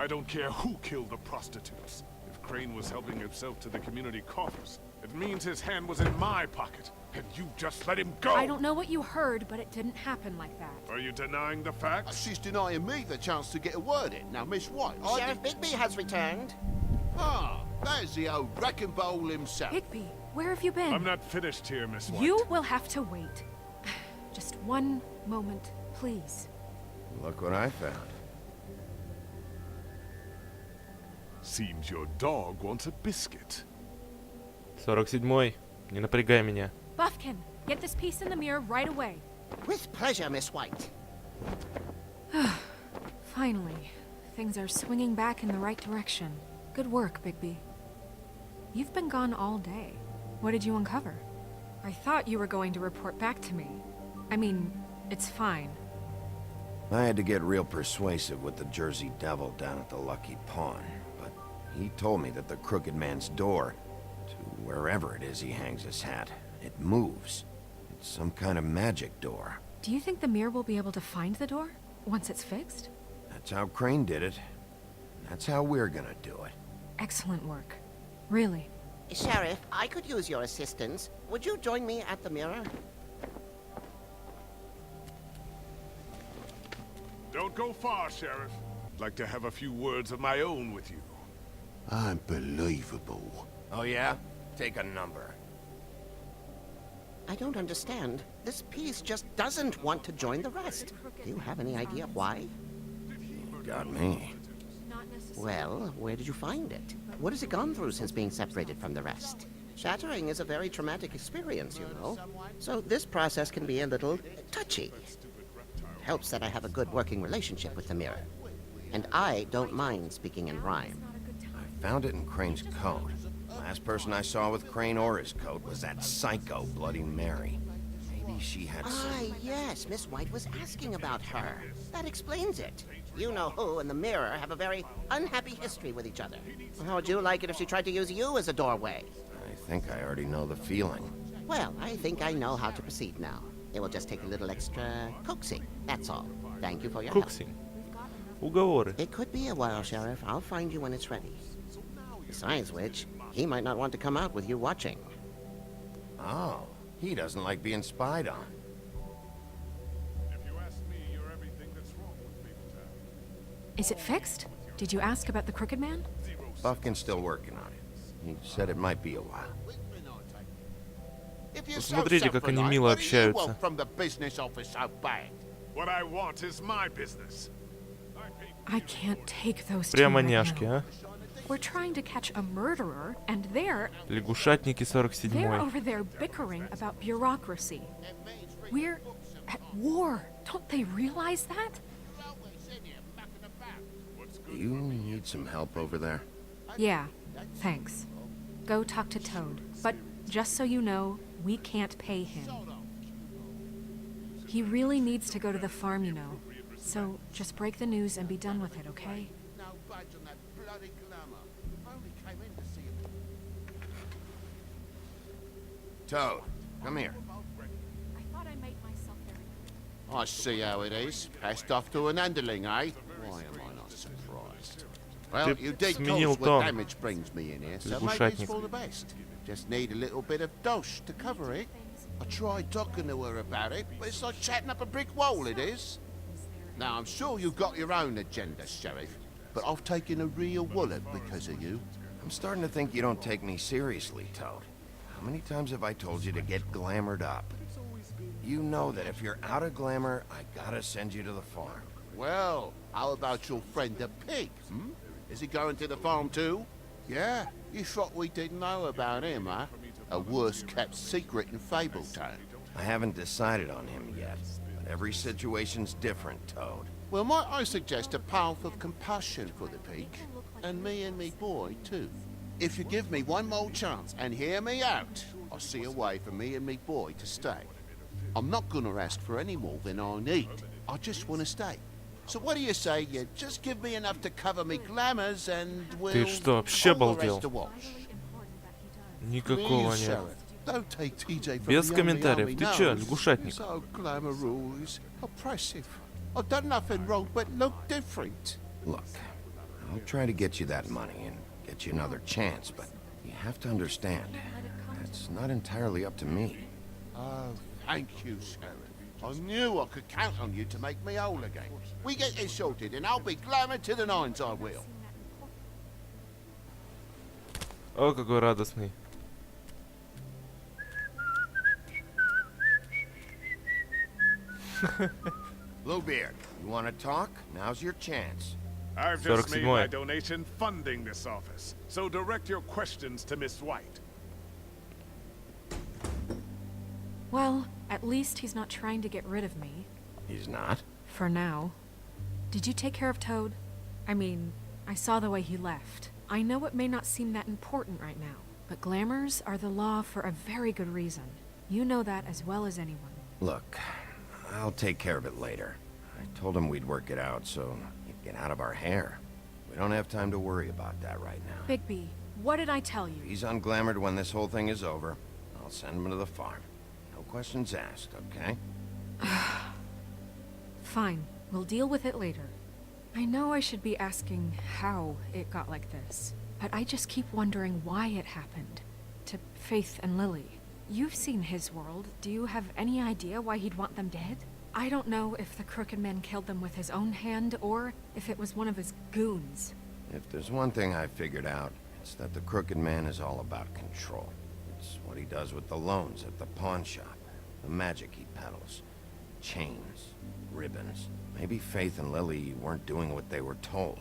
I don't care who killed the prostitutes. If Crane was helping himself to the community coffers, it means his hand was in my pocket, and you just let him go! I don't know what you heard, but it didn't happen like that. Are you denying the facts? She's denying me the chance to get a word in. Now, Miss White, Sheriff Bigby has returned. Ah, there's the old wrecking bowl himself. Bigby, where have you been? I'm not finished here, Miss White. You will have to wait. Just one moment, please. Look what I found. Seems your dog wants a biscuit. 47-й. Не напрягай меня. Buffkin, get this piece in the mirror right away. With pleasure, Miss White. Finally, things are swinging back in the right direction. Good work, Bigby. You've been gone all day. What did you uncover? I thought you were going to report back to me. I mean, it's fine. I had to get real persuasive with the Jersey Devil down at the Lucky Pawn, but he told me that the Crooked Man's door, to wherever it is he hangs his hat, it moves. It's some kind of magic door. Do you think the mirror will be able to find the door once it's fixed? That's how Crane did it. That's how we're gonna do it. Excellent work. Really. Sheriff, I could use your assistance. Would you join me at the mirror? Don't go far, Sheriff. I'd like to have a few words of my own with you. Unbelievable. Oh yeah? Take a number. I don't understand. This piece just doesn't want to join the rest. Do you have any idea why? Got me. Well, where did you find it? What has it gone through since being separated from the rest? Shattering is a very traumatic experience, you know. So this process can be a little touchy. It helps that I have a good working relationship with the mirror. And I don't mind speaking in rhyme. I found it in Crane's coat. Last person I saw with Crane or his coat was that psycho Bloody Mary. Maybe she had some... Ah, yes, Miss White was asking about her. That explains it. You know who and the mirror have a very unhappy history with each other. How would you like it if she tried to use you as a doorway? I think I already know the feeling. Well, I think I know how to proceed now. It will just take a little extra coaxing, that's all. Thank you for your help. Куксинг. Уговоры. It could be a while, Sheriff. I'll find you when it's ready. Besides which, he might not want to come out with you watching. Oh, he doesn't like being spied on. If you ask me, you're everything that's wrong with Maple Town. Is it fixed? Did you ask about the Crooked Man? Buffkin's still working on it. He said it might be a while. Посмотрите, как они мило общаются. What I want is my business. I can't take those two Прямо right няшки, now. а? We're trying to catch a murderer, and they're Лягушатники 47-й. over there bickering about bureaucracy. We're at war. Don't they realize that? You need some help over there? Yeah, thanks. Go talk to Toad. But just so you know, we can't pay him. He really needs to go to the farm, you know. So just break the news and be done with it, okay? Toad, come here. I thought I made myself very... I see how it is. Passed off to an underling, eh? Why am I not surprised? Well, Ты you did сменил cause what тон. damage brings me in here, so maybe it's Лягушатник. for the best. Just need a little bit of dosh to cover it. I tried talking to her about it, but it's like chatting up a brick wall, it is. Now, I'm sure you've got your own agenda, Sheriff, but I've taken a real wallop because of you. I'm starting to think you don't take me seriously, Toad. How many times have I told you to get glamored up? You know that if you're out of glamour, I gotta send you to the farm. Well, how about your friend the pig, hmm? Is he going to the farm too? Yeah, you thought we didn't know about him, huh? A worse-kept secret in Fabletown. I haven't decided on him yet, but every situation's different, Toad. Well, might I suggest a path of compassion for the pig? And me boy, too. If you give me one more chance and hear me out, I'll see a way for me and me boy to stay. I'm not gonna ask for any more than I need. I just want to stay. So what do you say you just give me enough to cover me glamours and we'll... Ты что, вообще all the rest обалдел? to wash? Никакого Please, нет. Sheriff, don't take TJ from Без the only комментариев. army Ты чё, knows. лягушатник? So glamorous, oppressive. I've done nothing wrong but look different. Look, I'll try to get you that money and get you another chance, but you have to understand, it's not entirely up to me. Oh, thank you, Sheriff. I knew I could count on you to make me whole again. We get this sorted and I'll be glamour to the nines, I will. О, какой радостный. Bluebeard, you want to talk? Now's your chance. I've just made 47. my donation funding this office, so direct your questions to Miss White. Well, at least he's not trying to get rid of me. He's not? For now. Did you take care of Toad? I mean, I saw the way he left. I know it may not seem that important right now, but glamours are the law for a very good reason. You know that as well as anyone. Look, I'll take care of it later. I told him we'd work it out so he'd get out of our hair. We don't have time to worry about that right now. Bigby, what did I tell you? If he's unglamored when this whole thing is over, I'll send him to the farm. No questions asked, okay? Fine, we'll deal with it later. I know I should be asking how it got like this, but I just keep wondering why it happened. To Faith and Lily. You've seen his world. Do you have any idea why he'd want them dead? I don't know if the Crooked Man killed them with his own hand, or if it was one of his goons. If there's one thing I figured out, it's that the Crooked Man is all about control. It's what he does with the loans at the pawn shop, the magic he peddles, chains, ribbons. Maybe Faith and Lily weren't doing what they were told.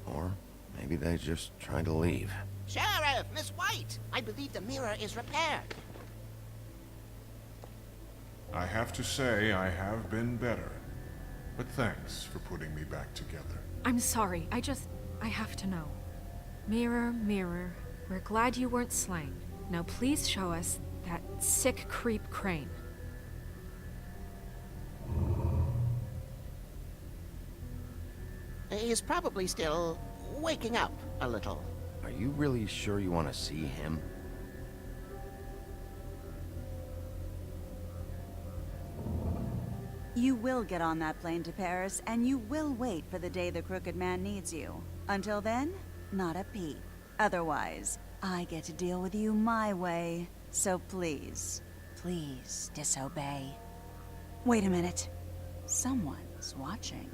Or maybe they just tried to leave. Sheriff, Miss White, I believe the mirror is repaired. I have to say I have been better, but thanks for putting me back together. I'm sorry, I have to know. Mirror, mirror, we're glad you weren't slain. Now please show us that sick creep Crane. He's probably still waking up a little. Are you really sure you want to see him? You will get on that plane to Paris, and you will wait for the day the Crooked Man needs you. Until then, not a peep. Otherwise, I get to deal with you my way. So please, please disobey. Wait a minute. Someone's watching.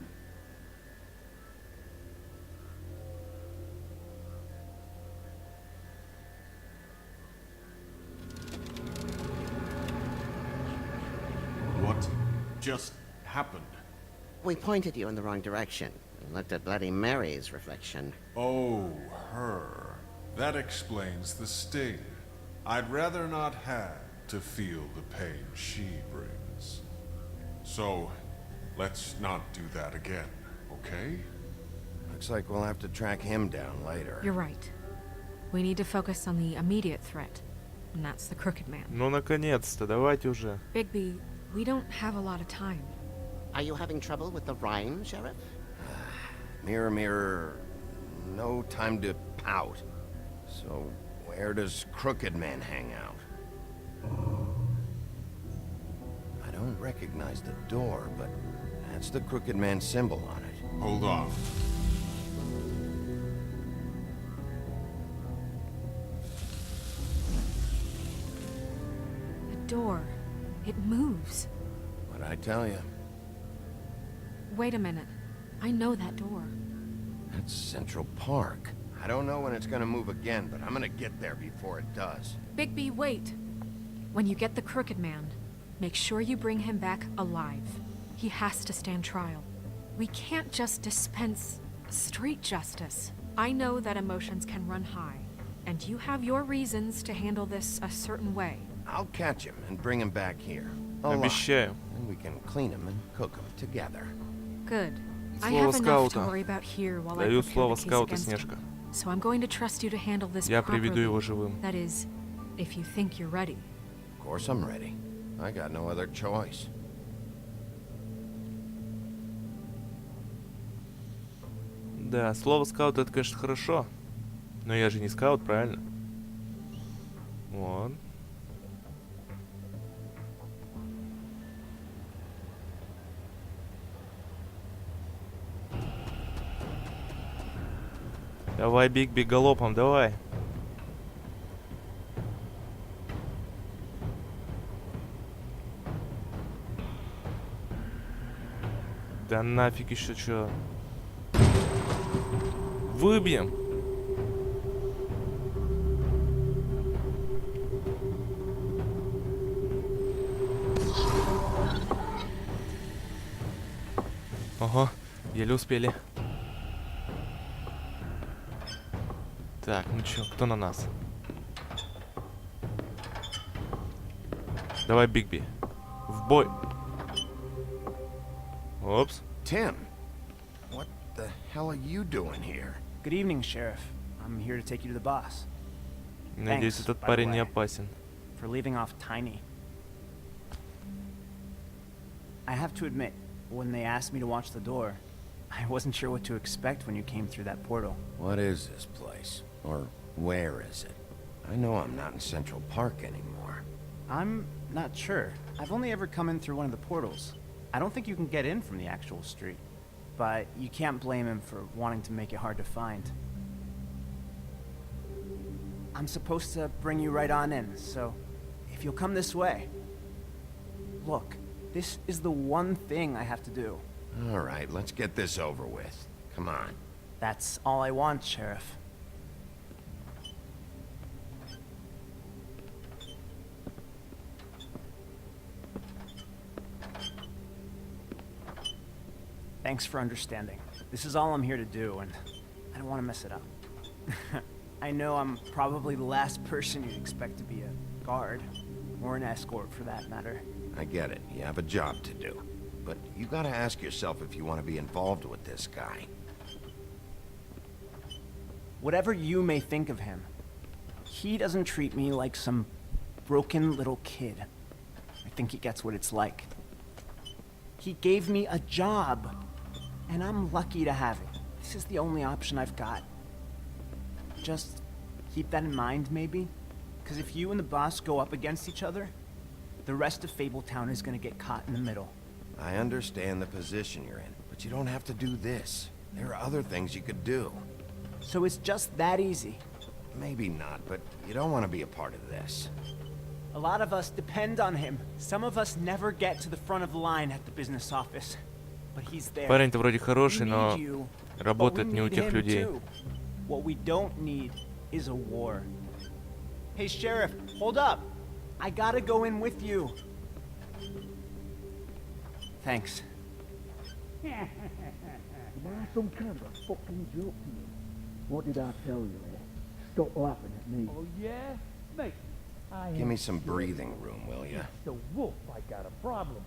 What just happened? We pointed you in the wrong direction. We looked at Bloody Mary's reflection. Oh, her. That explains the sting. I'd rather not have to feel the pain she brings. So, let's not do that again, okay? Looks like we'll have to track him down later. You're right. We need to focus on the immediate threat, and that's the Crooked Man. Ну, наконец-то, давайте уже. Bigby, we don't have a lot of time. Are you having trouble with the rhyme, Sheriff? Mirror, mirror, no time to pout. So, where does Crooked Man hang out? I don't recognize the door, but that's the Crooked Man symbol on it. Hold on. The door. It moves. What'd I tell you? Wait a minute. I know that door. That's Central Park. I don't know when it's gonna move again, but I'm gonna get there before it does. Bigby, wait. When you get the Crooked Man, make sure you bring him back alive. He has to stand trial. We can't just dispense street justice. I know that emotions can run high, and you have your reasons to handle this a certain way. I'll catch him and bring him back here. Alive. Обещаю. And we can clean him and cook him together. Good. I Слово have enough to скаута. worry about here while I Даю prepare слово the case скаута, against him. Снежка. So I'm going to trust you to handle this Я properly. приведу его живым. That is, if you think you're ready. Of course I'm ready. I got no other choice. Да, слово скаута это, конечно, хорошо. Но я же не скаут, правильно? Вот. Давай, Бигби, галопом, давай. Да нафиг еще что. Выбьем. Ого, еле успели. Так, ну чё, кто на нас? Давай, Бигби. В бой. Опс. Tim, what the hell are you doing here? Good evening, Sheriff. I'm here to take you to the boss. Надеюсь, Thanks, этот by the парень не way. опасен. For leaving off Tiny. I have to admit, when they asked me to watch the door, I wasn't sure what to expect when you came through that portal. What is this place? Or where is it? I know I'm not in Central Park anymore. I'm not sure. I've only ever come in through one of the portals. I don't think you can get in from the actual street. But you can't blame him for wanting to make it hard to find. I'm supposed to bring you right on in, so if you'll come this way. Look, this is the one thing I have to do. All right, let's get this over with. Come on. That's all I want, Sheriff. Thanks for understanding. This is all I'm here to do, and I don't want to mess it up. I know I'm probably the last person you'd expect to be a guard, or an escort for that matter. I get it. You have a job to do. But you gotta ask yourself if you want to be involved with this guy. Whatever you may think of him, he doesn't treat me like some broken little kid. I think he gets what it's like. He gave me a job, and I'm lucky to have it. This is the only option I've got. Just keep that in mind, maybe? Because if you and the boss go up against each other, the rest of Fabletown is gonna get caught in the middle. I understand the position you're in, but you don't have to do this. There are other things you could do. So it's just that easy. Maybe not, but you don't want to be a part of this. A lot of us depend on him. Some of us never get to the front of the line at the business office. But he's there. Парень-то вроде хороший, We но need you, работает but we не у need тех him людей. too. What we don't need is a war. Hey, Sheriff, hold up. I gotta go in with you. Thanks. Some kind of a fucking joke to you. What did I tell you, eh? Stop laughing at me. Oh, yeah? Mate, I Give me some breathing room, will ya? the wolf. I got a problem.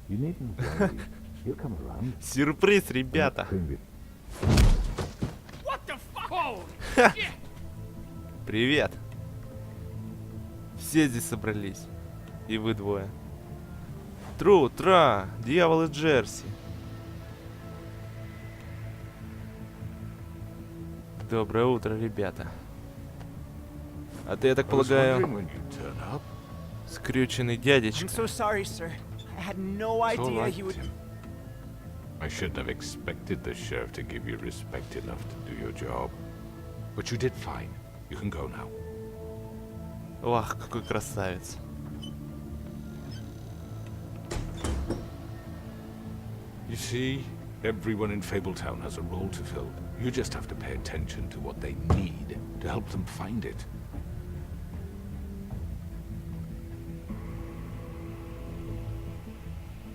You needn't worry. He'll come around. Сюрприз, ребята. What the fuck? Oh, Привет. Все здесь собрались. И вы двое. Тру, тра, дьявол из Джерси. Доброе утро, ребята. А ты, я так полагаю, скрюченный I'm дядечка. so sorry, sir. I had no It's all idea right, he would... Tim. I shouldn't have expected the sheriff to give you respect enough to do your job. But you did fine. You can go now. Ах, какой красавец. You see, everyone in Fabletown has a role to fill. You just have to pay attention to what they need to help them find it.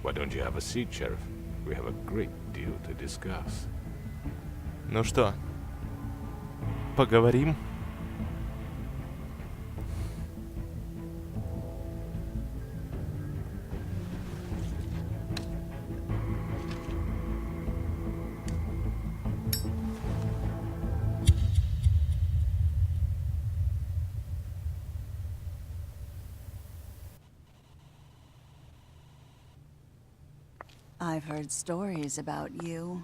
Why don't you have a seat, Sheriff? We have a great deal to discuss. Ну что, поговорим? I've heard stories about you.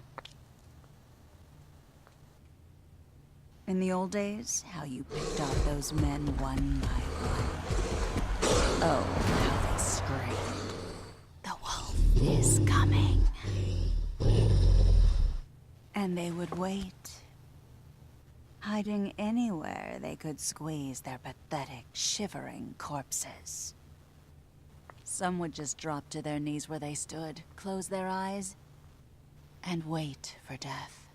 In the old days, how you picked off those men one by one. Oh, how they screamed. The wolf is coming. And they would wait hiding anywhere they could squeeze their pathetic, shivering corpses. Some would just drop to their knees where they stood, close their eyes, and wait for death.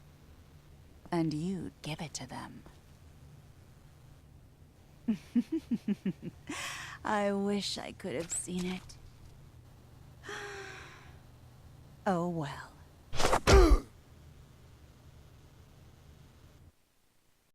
And you'd give it to them. I wish I could have seen it. Oh well.